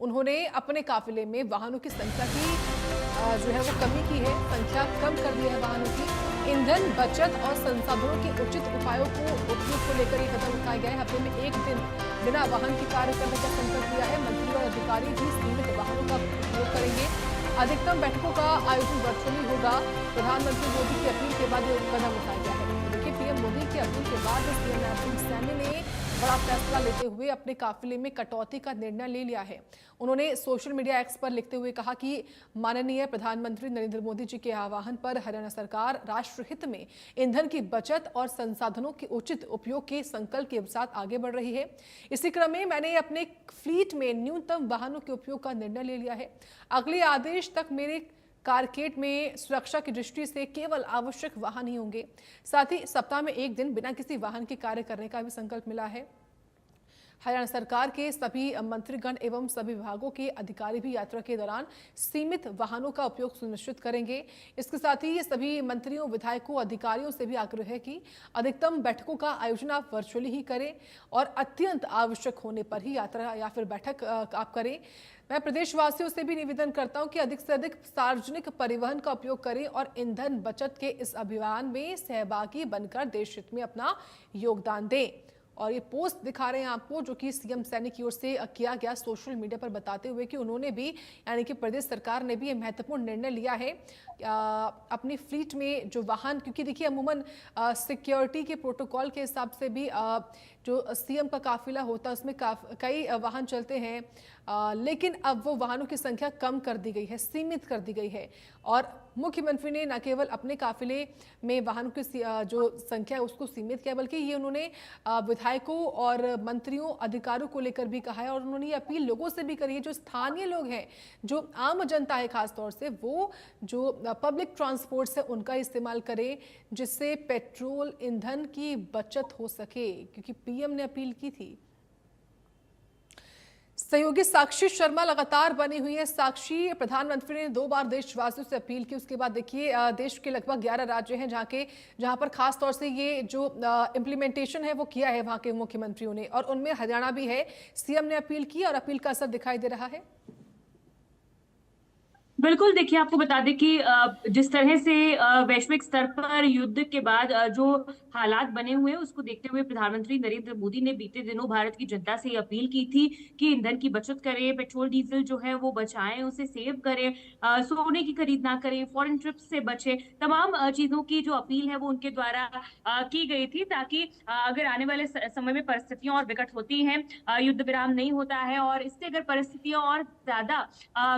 उन्होंने अपने काफिले में वाहनों की संख्या की जो है वो कमी की है, संख्या कम कर दी है वाहनों की। ईंधन बचत और संसाधनों के उचित उपायों को उपयोग को लेकर ये कदम उठाए गए। हफ्ते में एक दिन बिना वाहन के कार्य करने का संकल्प लिया है। मंत्री और अधिकारी भी सीमित वाहनों का उपयोग करेंगे। अधिकतम बैठकों का आयोजन वर्चुअली होगा। प्रधानमंत्री मोदी की अपील के बाद ये कदम उठाया गया है। देखिए, पीएम मोदी की अपील के बाद सीएम नैब सैनी ने बड़ा फैसला लेते हुए अपने काफिले में कटौती का निर्णय ले लिया है। उन्होंने सोशल मीडिया एक्स पर लिखते हुए कहा कि माननीय प्रधानमंत्री नरेंद्र मोदी जी के आह्वान पर हरियाणा सरकार राष्ट्र हित में ईंधन की बचत और संसाधनों के उचित उपयोग के संकल्प के साथ आगे बढ़ रही है। इसी क्रम में मैंने अपने फ्लीट में न्यूनतम वाहनों के उपयोग का निर्णय ले लिया है। अगले आदेश तक मेरे कारकेड में सुरक्षा की दृष्टि से केवल आवश्यक वाहन ही होंगे। साथ ही सप्ताह में एक दिन बिना किसी वाहन के कार्य करने का भी संकल्प मिला है। हरियाणा सरकार के सभी मंत्रीगण एवं सभी विभागों के अधिकारी भी यात्रा के दौरान सीमित वाहनों का उपयोग सुनिश्चित करेंगे। इसके साथ ही सभी मंत्रियों, विधायकों, अधिकारियों से भी आग्रह है कि अधिकतम बैठकों का आयोजन आप वर्चुअली ही करें और अत्यंत आवश्यक होने पर ही यात्रा या फिर बैठक आप करें। मैं प्रदेशवासियों से भी निवेदन करता हूं कि अधिक से अधिक सार्वजनिक परिवहन का उपयोग करें और ईंधन बचत के इस अभियान में सहभागी बनकर देश हित में अपना योगदान दें। और ये पोस्ट दिखा रहे हैं आपको, जो कि सीएम सैनी की ओर से किया गया सोशल मीडिया पर, बताते हुए कि उन्होंने भी, यानी कि प्रदेश सरकार ने भी ये महत्वपूर्ण निर्णय लिया है अपनी फ्लीट में जो वाहन, क्योंकि देखिए अमूमन सिक्योरिटी के प्रोटोकॉल के हिसाब से भी जो सीएम का काफिला होता है उसमें कई वाहन चलते हैं, लेकिन अब वो वाहनों की संख्या कम कर दी गई है, सीमित कर दी गई है। और मुख्यमंत्री ने न केवल अपने काफिले में वाहनों की जो संख्या है उसको सीमित किया, बल्कि ये उन्होंने विधायकों और मंत्रियों, अधिकारियों को लेकर भी कहा है। और उन्होंने ये अपील लोगों से भी करी है, जो स्थानीय लोग हैं, जो आम जनता है खासतौर से, वो जो पब्लिक ट्रांसपोर्ट से उनका इस्तेमाल करें, जिससे पेट्रोल ईंधन की बचत हो सके, क्योंकि पीएम ने अपील की थी। सहयोगी साक्षी शर्मा लगातार बनी हुई है। साक्षी, प्रधानमंत्री ने 2 बार देशवासियों से अपील की, उसके बाद देखिए देश के लगभग 11 राज्य हैं जहां पर खास तौर से ये जो इम्प्लीमेंटेशन है वो किया है वहां के मुख्यमंत्रियों ने, और उनमें हरियाणा भी है। सीएम ने अपील की और अपील का असर दिखाई दे रहा है। बिल्कुल, देखिए आपको बता दें कि जिस तरह से वैश्विक स्तर पर युद्ध के बाद जो हालात बने हुए हैं उसको देखते हुए प्रधानमंत्री नरेंद्र मोदी ने बीते दिनों भारत की जनता से अपील की थी कि ईंधन की बचत करें, पेट्रोल डीजल जो है वो बचाएं, उसे सेव करें, सोने की खरीद ना करें, फॉरेन ट्रिप्स से बचें। तमाम चीजों की जो अपील है वो उनके द्वारा की गई थी, ताकि अगर आने वाले समय में परिस्थितियां और विकट होती हैं, युद्ध विराम नहीं होता है और इससे अगर परिस्थितियां और ज्यादा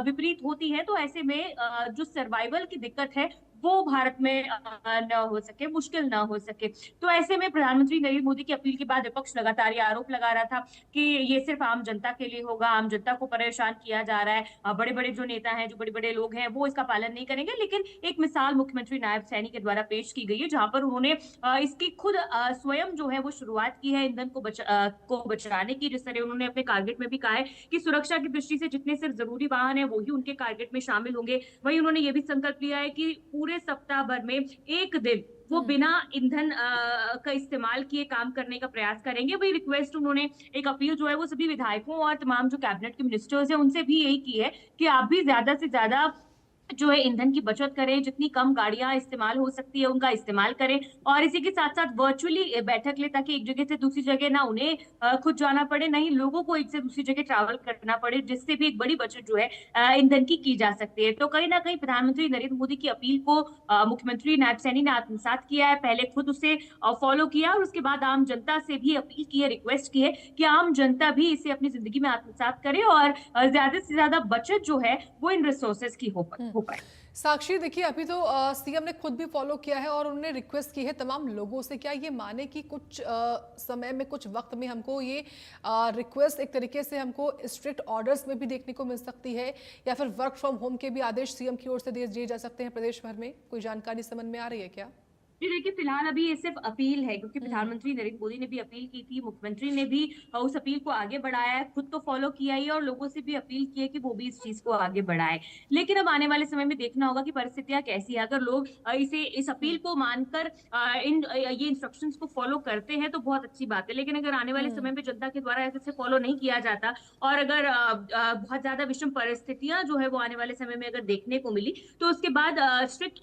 विपरीत होती है, तो ऐसे में जो सर्वाइवल की दिक्कत है वो भारत में न हो सके, मुश्किल ना हो सके। तो ऐसे में प्रधानमंत्री नरेंद्र मोदी की अपील के बाद विपक्ष लगातार ये आरोप लगा रहा था कि ये सिर्फ आम जनता के लिए होगा, आम जनता को परेशान किया जा रहा है, बड़े बड़े जो नेता हैं, जो बड़े बड़े लोग हैं, वो इसका पालन नहीं करेंगे। लेकिन एक मिसाल मुख्यमंत्री नायब सैनी के द्वारा पेश की गई है, जहां पर उन्होंने इसकी खुद स्वयं जो है वो शुरुआत की है ईंधन को बचाने की। जिस तरह उन्होंने अपने टारगेट में भी कहा है कि सुरक्षा की दृष्टि से जितने सिर्फ जरूरी वाहन है वो ही उनके टारगेट में शामिल होंगे। वहीं उन्होंने ये भी संकल्प लिया है कि पूरे सप्ताह भर में एक दिन वो बिना ईंधन का इस्तेमाल किए काम करने का प्रयास करेंगे। वही रिक्वेस्ट उन्होंने, एक अपील जो है वो सभी विधायकों और तमाम जो कैबिनेट के मिनिस्टर्स हैं उनसे भी यही की है कि आप भी ज्यादा से ज्यादा जो है ईंधन की बचत करें, जितनी कम गाड़ियां इस्तेमाल हो सकती है उनका इस्तेमाल करें, और इसी के साथ साथ वर्चुअली बैठक ले, ताकि एक जगह से दूसरी जगह ना उन्हें खुद जाना पड़े, ना ही लोगों को एक से दूसरी जगह ट्रैवल करना पड़े, जिससे भी एक बड़ी बचत जो है ईंधन की जा सकती है। तो कहीं ना कहीं प्रधानमंत्री नरेंद्र मोदी की अपील को मुख्यमंत्री नायब सैनी ने आत्मसात किया है, पहले खुद उसे फॉलो किया और उसके बाद आम जनता से भी अपील की है, रिक्वेस्ट की है कि आम जनता भी इसे अपनी जिंदगी में आत्मसात करे और ज्यादा से ज्यादा बचत जो है वो इन रिसोर्सेज की हो पाए। साक्षी, देखिए अभी तो सीएम ने खुद भी फॉलो किया है और उन्होंने रिक्वेस्ट की है तमाम लोगों से। क्या ये माने कि कुछ समय में, कुछ वक्त में हमको ये रिक्वेस्ट एक तरीके से हमको स्ट्रिक्ट ऑर्डर्स में भी देखने को मिल सकती है, या फिर वर्क फ्रॉम होम के भी आदेश सीएम की ओर से दिए जा सकते हैं प्रदेश भर में? कोई जानकारी समझ में आ रही है क्या? जी देखिए, फिलहाल अभी ये सिर्फ अपील है, क्योंकि हम्म। प्रधानमंत्री नरेंद्र मोदी ने भी अपील की थी, मुख्यमंत्री ने भी उस अपील को आगे बढ़ाया है, खुद तो फॉलो किया ही है और लोगों से भी अपील की है कि वो भी इस चीज को आगे बढ़ाए। लेकिन अब आने वाले समय में देखना होगा कि परिस्थितियां कैसी है। अगर लोग इस अपील हम्म। को मानकर ये इंस्ट्रक्शंस को फॉलो करते हैं तो बहुत अच्छी बात है। लेकिन अगर आने वाले हम्म। समय में जनता के द्वारा ऐसे फॉलो नहीं किया जाता और अगर बहुत ज्यादा विषम परिस्थितियां जो है वो आने वाले समय में अगर देखने को मिली, तो उसके बाद स्ट्रिक्ट